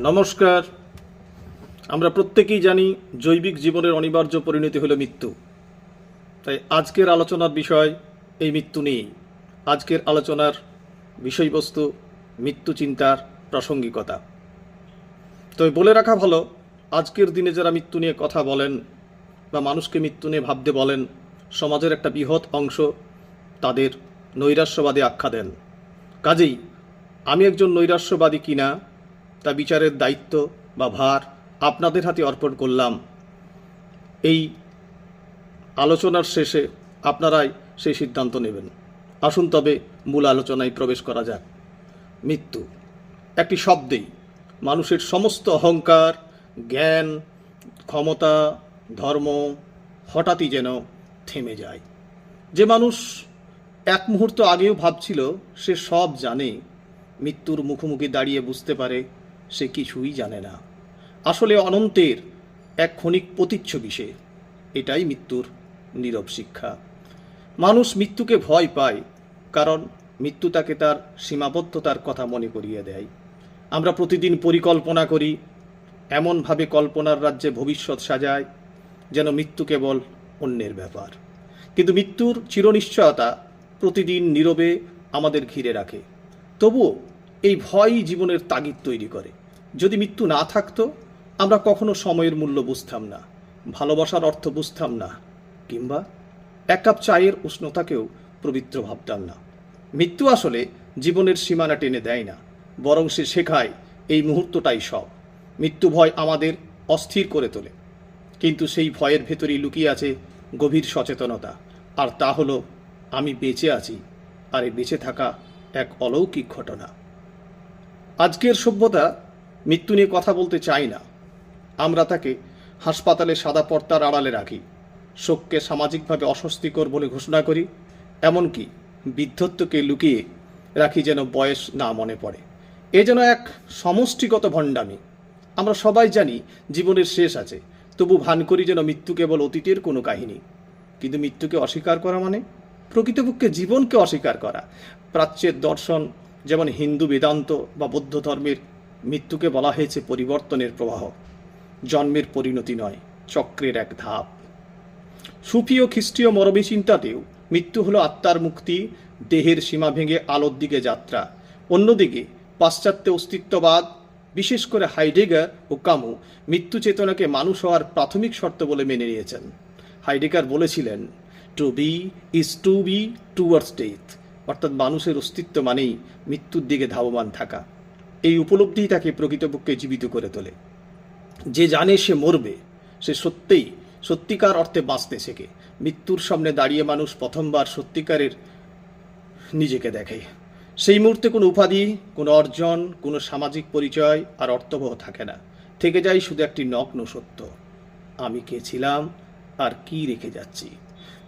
নমস্কার। আমরা প্রত্যেকেই জানি জৈবিক জীবনের অনিবার্য পরিণতি হলো মৃত্যু। তাই আজকের আলোচনার বিষয় এই মৃত্যু নিয়েই। আজকের আলোচনার বিষয়বস্তু মৃত্যু চিন্তার প্রাসঙ্গিকতা। তবে বলে রাখা ভালো, আজকের দিনে যারা মৃত্যু নিয়ে কথা বলেন বা মানুষকে মৃত্যু নিয়ে ভাবতে বলেন, সমাজের একটা বৃহৎ অংশ তাদের নৈরাশ্যবাদী আখ্যা দেন। কাজেই আমি একজন নৈরাশ্যবাদী কিনা তা বিচারের দায়িত্ব বা ভার আপনাদের হাতে অর্পণ করলাম। এই আলোচনার শেষে আপনারাই সেই সিদ্ধান্ত নেবেন। আসুন তবে মূল আলোচনায় প্রবেশ করা যাক। মৃত্যু একটি শব্দেই মানুষের সমস্ত অহংকার, জ্ঞান, ক্ষমতা, ধর্ম হঠাৎই যেন থেমে যায়। যে মানুষ এক মুহূর্ত আগেও ভাবছিল সে সব জানে, মৃত্যুর মুখোমুখি দাঁড়িয়ে বুঝতে পারে সে কিছুই জানে না। আসলে অনন্তের এক ক্ষণিক প্রতিচ্ছবি সে। এটাই মৃত্যুর নীরব শিক্ষা। মানুষ মৃত্যুকে ভয় পায় কারণ মৃত্যু তাকে তার সীমাবদ্ধতার কথা মনে করিয়ে দেয়। আমরা প্রতিদিন পরিকল্পনা করি, এমনভাবে কল্পনার রাজ্যে ভবিষ্যৎ সাজায় যেন মৃত্যু কেবল অন্যের ব্যাপার। কিন্তু মৃত্যুর চিরনিশ্চয়তা প্রতিদিন নীরবে আমাদের ঘিরে রাখে। তবুও এই ভয়ই জীবনের তাগিদ তৈরি করে। যদি মৃত্যু না থাকতো, আমরা কখনো সময়ের মূল্য বুঝতাম না, ভালোবাসার অর্থ বুঝতাম না, কিংবা এক কাপ চায়ের উষ্ণতাকেও পবিত্র ভাবতাম না। মৃত্যু আসলে জীবনের সীমানা টেনে দেয় না, বরং সে শেখায় এই মুহূর্তটাই সব। মৃত্যু ভয় আমাদের অস্থির করে তোলে, কিন্তু সেই ভয়ের ভেতরেই লুকিয়ে আছে গভীর সচেতনতা। আর তা হলো আমি বেঁচে আছি, আর এই বেঁচে থাকা এক অলৌকিক ঘটনা। আজকের সভ্যতা মৃত্যু নিয়ে কথা বলতে চায় না। আমরা তাকে হাসপাতালে সাদা পর্দার আড়ালে রাখি, শোককে সামাজিকভাবে অস্বস্তিকর বলে ঘোষণা করি, এমনকি বৃদ্ধত্বকে লুকিয়ে রাখি যেন বয়স না মনে পড়ে। এ যেন এক সমষ্টিগত ভণ্ডামি। আমরা সবাই জানি জীবনের শেষ আছে, তবু ভান করি যেন মৃত্যু কেবল অতীতের কোনো কাহিনী। কিন্তু মৃত্যুকে অস্বীকার করা মানে প্রকৃতপক্ষে জীবনকে অস্বীকার করা। প্রাচ্যের দর্শন যেমন হিন্দু বেদান্ত বা বৌদ্ধ ধর্মের মৃত্যুকে বলা হয়েছে পরিবর্তনের প্রবাহ, জন্মের পরিণতি নয়, চক্রের এক ধাপ। সুফি ও খ্রিস্টীয় মরমী চিন্তাতেও মৃত্যু হলো আত্মার মুক্তি, দেহের সীমা ভেঙে আলোর দিকে যাত্রা। অন্যদিকে পাশ্চাত্য অস্তিত্ববাদ, বিশেষ করে হাইডেগার ও কামু, মৃত্যু চেতনাকে মানুষ হওয়ার প্রাথমিক শর্ত বলে মেনে নিয়েছেন। হাইডেগার বলেছিলেন, to be is to be towards death, অর্থাৎ মানুষের অস্তিত্ব মানেই মৃত্যুর দিকে ধাবমান থাকা। এই উপলব্ধিই তাকে প্রকৃতপক্ষে জীবিত করে তোলে। যে জানে সে মরবে, সে সত্যিকার অর্থে বাঁচতে শেখে। মৃত্যুর সামনে দাঁড়িয়ে মানুষ প্রথমবার সত্যিকারের নিজেকে দেখে। সেই মুহূর্তে কোনো উপাধি, কোনো অর্জন, কোনো সামাজিক পরিচয় আর অর্থবহ থাকে না। থেকে যায় শুধু একটি নগ্ন সত্য, আমি কে ছিলাম আর কি রেখে যাচ্ছি।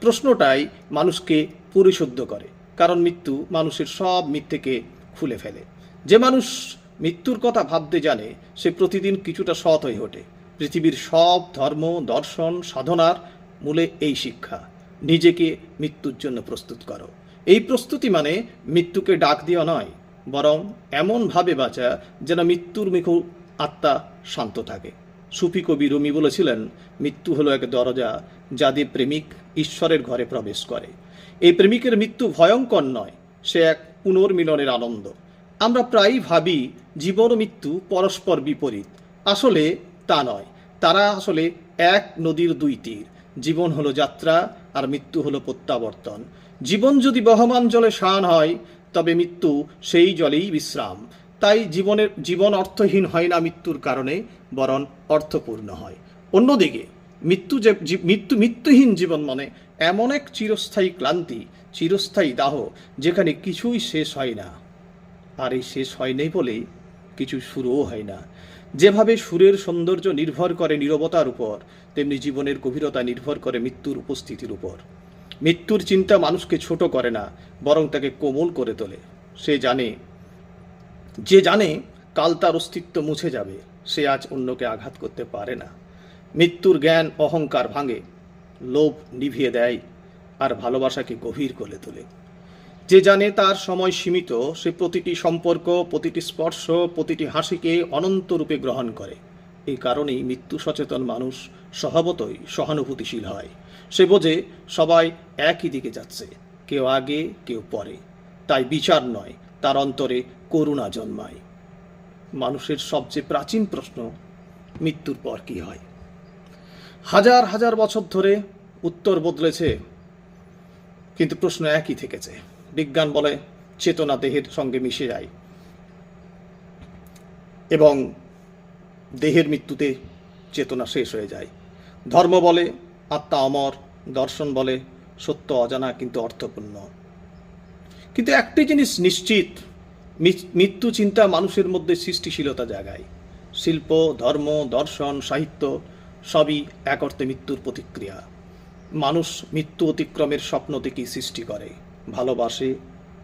প্রশ্নটাই মানুষকে পরিশুদ্ধ করে, কারণ মৃত্যু মানুষের সব মিথ্যেকে খুলে ফেলে। যে মানুষ মৃত্যুর কথা ভাবতে জানে সে প্রতিদিন কিছুটা সৎ হয়ে ওঠে। পৃথিবীর সব ধর্ম, দর্শন, সাধনার মূলে এই শিক্ষা, নিজেকে মৃত্যুর জন্য প্রস্তুত করো। এই প্রস্তুতি মানে মৃত্যুকে ডাক দেওয়া নয়, বরং এমনভাবে বাঁচা যেন মৃত্যুর মুখে আত্মা শান্ত থাকে। সুফি কবি রুমি বলেছিলেন, মৃত্যু হলো এক দরজা যা দিয়ে প্রেমিক ঈশ্বরের ঘরে প্রবেশ করে। এই প্রেমিকের মৃত্যু ভয়ঙ্কর নয়, সে এক পুনর্মিলনের আনন্দ। আমরা প্রায়ই ভাবি জীবন ও মৃত্যু পরস্পর বিপরীত। আসলে তা নয়, তারা আসলে এক নদীর দুই তীর। জীবন হলো যাত্রা আর মৃত্যু হলো প্রত্যাবর্তন। জীবন যদি বহমান জলে শান হয়, তবে মৃত্যু সেই জলেই বিশ্রাম। তাই জীবন অর্থহীন হয় না মৃত্যুর কারণে, বরং অর্থপূর্ণ হয়। অন্যদিকে মৃত্যুহীন জীবন মানে এমন এক চিরস্থায়ী ক্লান্তি, চিরস্থায়ী দাহ, যেখানে কিছুই শেষ হয় না। আর এই শেষ হয় নাই বলেই কিছু শুরুও হয় না। যেভাবে সুরের সৌন্দর্য নির্ভর করে নীরবতার উপর, তেমনি জীবনের গভীরতা নির্ভর করে মৃত্যুর উপস্থিতির উপর। মৃত্যুর চিন্তা মানুষকে ছোট করে না, বরং তাকে কোমল করে তোলে। যে জানে কাল তার অস্তিত্ব মুছে যাবে, সে আজ অন্যকে আঘাত করতে পারে না। মৃত্যুর জ্ঞান অহংকার ভাঙে, লোভ নিভিয়ে দেয়, আর ভালোবাসাকে গভীর করে তোলে। যে জানে তার সময় সীমিত, সে প্রতিটি সম্পর্ক, প্রতিটি স্পর্শ, প্রতিটি হাসিকে অনন্ত রূপে গ্রহণ করে। এই কারণেই মৃত্যু সচেতন মানুষ স্বভাবতই সহানুভূতিশীল হয়। সে বোঝে সবাই একই দিকে যাচ্ছে, কেউ আগে কেউ পরে, তাই বিচার নয়, তার অন্তরে করুণা জন্মায়। মানুষের সবচেয়ে প্রাচীন প্রশ্ন, মৃত্যুর পর কি হয়? হাজার হাজার বছর ধরে উত্তর বদলেছে, কিন্তু প্রশ্ন একই থেকেছে। বিজ্ঞান বলে চেতনা দেহের সঙ্গে মিশে যায় এবং দেহের মৃত্যুতে চেতনা শেষ হয়ে যায়। ধর্ম বলে আত্মা অমর, দর্শন বলে সত্য অজানা কিন্তু অর্থপূর্ণ। কিন্তু একটি জিনিস নিশ্চিত, মৃত্যু চিন্তা মানুষের মধ্যে সৃষ্টিশীলতা জাগায়। শিল্প, ধর্ম, দর্শন, সাহিত্য সবই এক অর্থে মৃত্যুর প্রতিক্রিয়া। মানুষ মৃত্যু অতিক্রমের স্বপ্ন থেকেই সৃষ্টি করে, ভালোবাসে,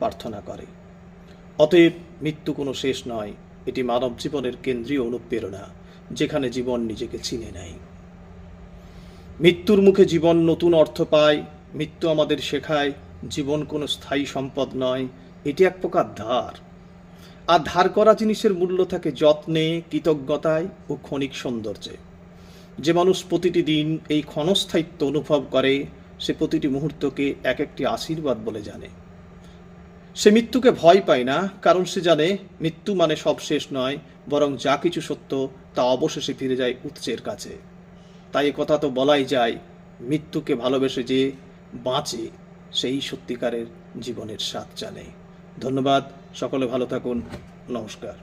প্রার্থনা করে। অতএব মৃত্যু কোনো শেষ নয়, এটি মানব জীবনের কেন্দ্রীয় অনুপ্রেরণা, যেখানে জীবন নিজেকে চিনে নেয়। মৃত্যুর মুখে জীবন নতুন অর্থ পায়। মৃত্যু আমাদের শেখায় জীবন কোনো স্থায়ী সম্পদ নয়, এটি এক প্রকার ধার। আর ধার করা জিনিসের মূল্য থাকে যত্নে, কৃতজ্ঞতায় ও ক্ষণিক সৌন্দর্যে। যে মানুষ প্রতিটি দিন এই ক্ষণস্থায়িত্ব অনুভব করে, সে প্রতিটি মুহূর্তকে এক একটি আশীর্বাদ বলে জানে। সে মৃত্যুকে ভয় পায় না, কারণ সে জানে মৃত্যু মানে সব শেষ নয়, বরং যা কিছু সত্য তা অবশেষে ফিরে যায় উৎসের কাছে। তাই এ কথা তো বলাই যায়, মৃত্যুকে ভালোবেসে যে বাঁচে সেই সত্যিকারের জীবনের স্বাদ জানে। ধন্যবাদ, সকলে ভালো থাকুন, নমস্কার।